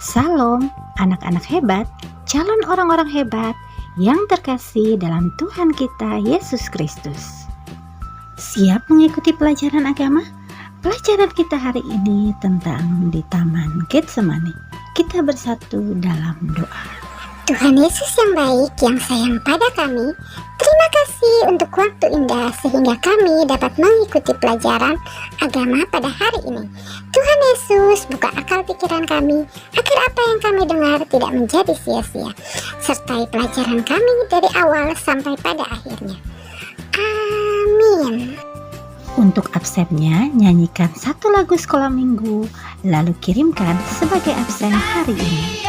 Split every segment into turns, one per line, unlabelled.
Salam, anak-anak hebat, calon orang-orang hebat yang terkasih dalam Tuhan kita Yesus Kristus. Siap mengikuti pelajaran agama? Pelajaran kita hari ini tentang di Taman Getsemani. Kita bersatu dalam doa.
Tuhan Yesus yang baik, yang sayang pada kami, terima kasih untuk waktu indah sehingga kami dapat mengikuti pelajaran agama pada hari ini. Tuhan Yesus, buka akal pikiran kami agar apa yang kami dengar tidak menjadi sia-sia. Sertai pelajaran kami dari awal sampai pada akhirnya. Amin.
Untuk absennya, nyanyikan satu lagu sekolah minggu, lalu kirimkan sebagai absen hari ini.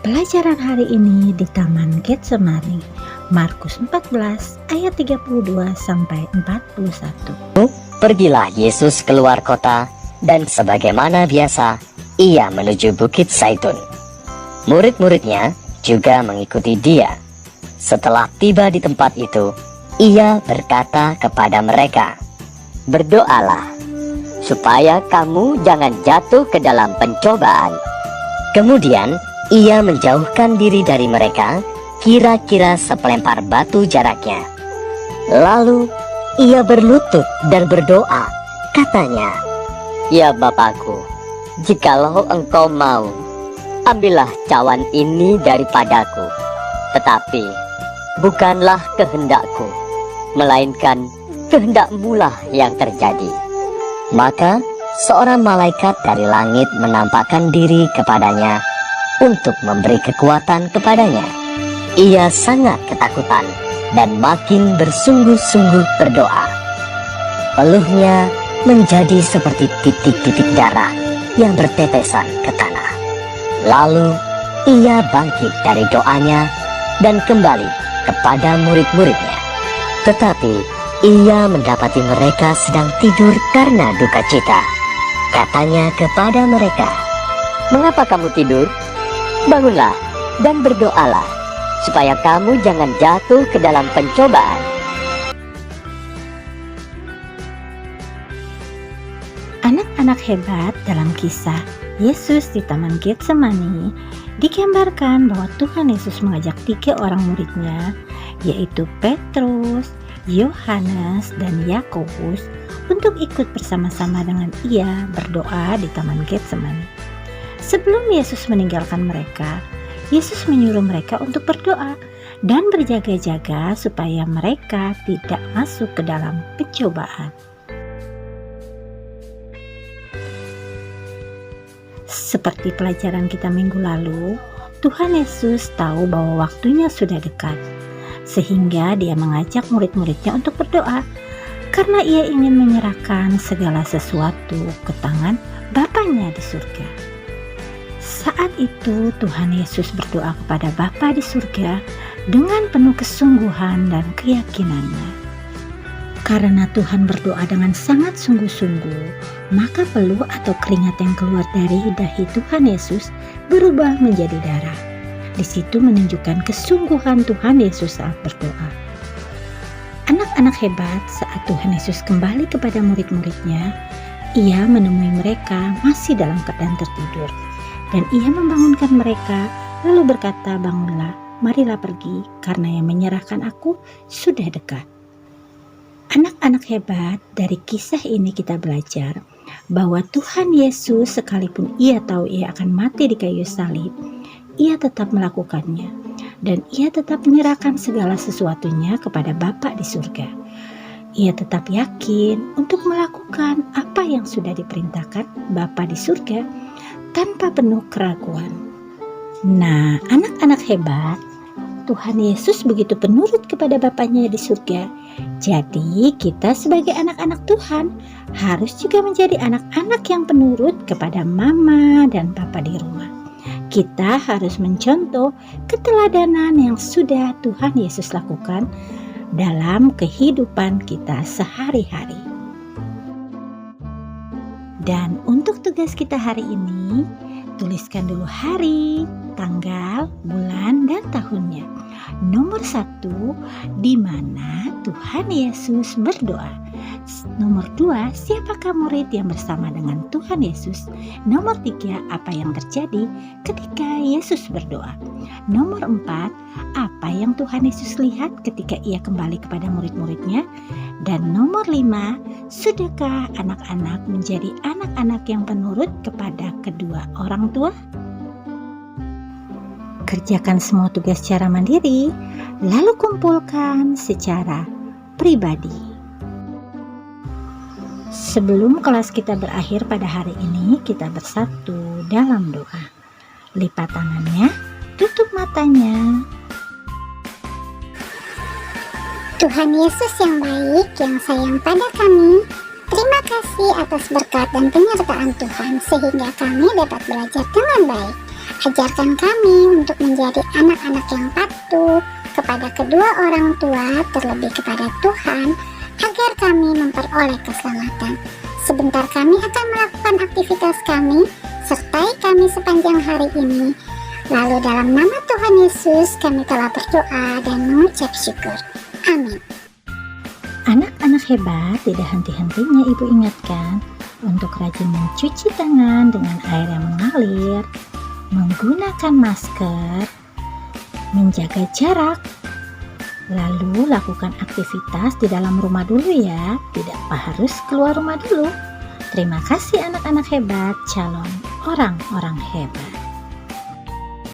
Pelajaran hari ini di Taman Getsemani, Markus 14 ayat 32 sampai 41.
Pergilah Yesus keluar kota, dan sebagaimana biasa, ia menuju Bukit Zaitun. Murid-muridnya juga mengikuti dia. Setelah tiba di tempat itu, ia berkata kepada mereka, "Berdoalah, supaya kamu jangan jatuh ke dalam pencobaan." Kemudian, ia menjauhkan diri dari mereka, kira-kira sepelempar batu jaraknya. Lalu, ia berlutut dan berdoa, katanya, "Ya Bapakku, jikalau engkau mau, ambillah cawan ini daripadaku. Tetapi, bukanlah kehendakku, melainkan kehendak-Mu lah yang terjadi." Maka, seorang malaikat dari langit menampakkan diri kepadanya untuk memberi kekuatan kepadanya. Ia sangat ketakutan dan makin bersungguh-sungguh berdoa. Peluhnya menjadi seperti titik-titik darah yang bertetesan ke tanah. Lalu ia bangkit dari doanya dan kembali kepada murid-muridnya. Tetapi ia mendapati mereka sedang tidur karena duka cita. Katanya kepada mereka, "Mengapa kamu tidur? Bangunlah dan berdoalah, supaya kamu jangan jatuh ke dalam pencobaan."
Anak-anak hebat dalam kisah Yesus di Taman Getsemani digambarkan bahwa Tuhan Yesus mengajak 3 orang muridnya, yaitu Petrus, Yohanes, dan Yakobus, untuk ikut bersama-sama dengan ia berdoa di Taman Getsemani. Sebelum Yesus meninggalkan mereka, Yesus menyuruh mereka untuk berdoa dan berjaga-jaga supaya mereka tidak masuk ke dalam pencobaan. Seperti pelajaran kita minggu lalu, Tuhan Yesus tahu bahwa waktunya sudah dekat, sehingga dia mengajak murid-muridnya untuk berdoa, karena ia ingin menyerahkan segala sesuatu ke tangan Bapanya di surga. Saat itu Tuhan Yesus berdoa kepada Bapa di surga dengan penuh kesungguhan dan keyakinannya. Karena Tuhan berdoa dengan sangat sungguh-sungguh, maka peluh atau keringat yang keluar dari dahi Tuhan Yesus berubah menjadi darah. Di situ menunjukkan kesungguhan Tuhan Yesus saat berdoa. Anak-anak hebat, saat Tuhan Yesus kembali kepada murid-muridnya, ia menemui mereka masih dalam keadaan tertidur. Dan ia membangunkan mereka, lalu berkata, "Bangunlah, marilah pergi, karena yang menyerahkan aku sudah dekat." Anak-anak hebat, dari kisah ini kita belajar bahwa Tuhan Yesus, sekalipun ia tahu ia akan mati di kayu salib, ia tetap melakukannya. dan ia tetap menyerahkan segala sesuatunya kepada Bapa di surga. Ia tetap yakin untuk melakukan apa yang sudah diperintahkan Bapa di surga tanpa penuh keraguan. Nah, anak-anak hebat, Tuhan Yesus begitu penurut kepada Bapaknya di surga. Jadi kita sebagai anak-anak Tuhan harus juga menjadi anak-anak yang penurut kepada mama dan papa di rumah. Kita harus mencontoh keteladanan yang sudah Tuhan Yesus lakukan dalam kehidupan kita sehari-hari. Dan untuk tugas kita hari ini, tuliskan dulu hari, tanggal, bulan, dan tahunnya. Nomor 1, di mana Tuhan Yesus berdoa. Nomor 2, siapakah murid yang bersama dengan Tuhan Yesus? Nomor 3, apa yang terjadi ketika Yesus berdoa? Nomor 4, apa yang Tuhan Yesus lihat ketika ia kembali kepada murid-muridnya? Dan nomor 5, sudahkah anak-anak menjadi anak-anak yang penurut kepada kedua orang tua? Kerjakan semua tugas secara mandiri, lalu kumpulkan secara pribadi. Sebelum kelas kita berakhir pada hari ini, kita bersatu dalam doa. Lipat tangannya, tutup matanya.
Tuhan Yesus yang baik, yang sayang pada kami, terima kasih atas berkat dan penyertaan Tuhan sehingga kami dapat belajar dengan baik. Ajarkan kami untuk menjadi anak-anak yang patuh kepada kedua orang tua, terlebih kepada Tuhan, agar kami memperoleh keselamatan. Sebentar kami akan melakukan aktivitas kami, sertai kami sepanjang hari ini. Lalu dalam nama Tuhan Yesus kami telah berdoa dan mengucap syukur. Amin.
Anak-anak hebat, tidak henti-hentinya Ibu ingatkan untuk rajin mencuci tangan dengan air yang mengalir, menggunakan masker, menjaga jarak, lalu lakukan aktivitas di dalam rumah dulu ya, tidak harus keluar rumah dulu. Terima kasih anak-anak hebat, calon orang-orang hebat.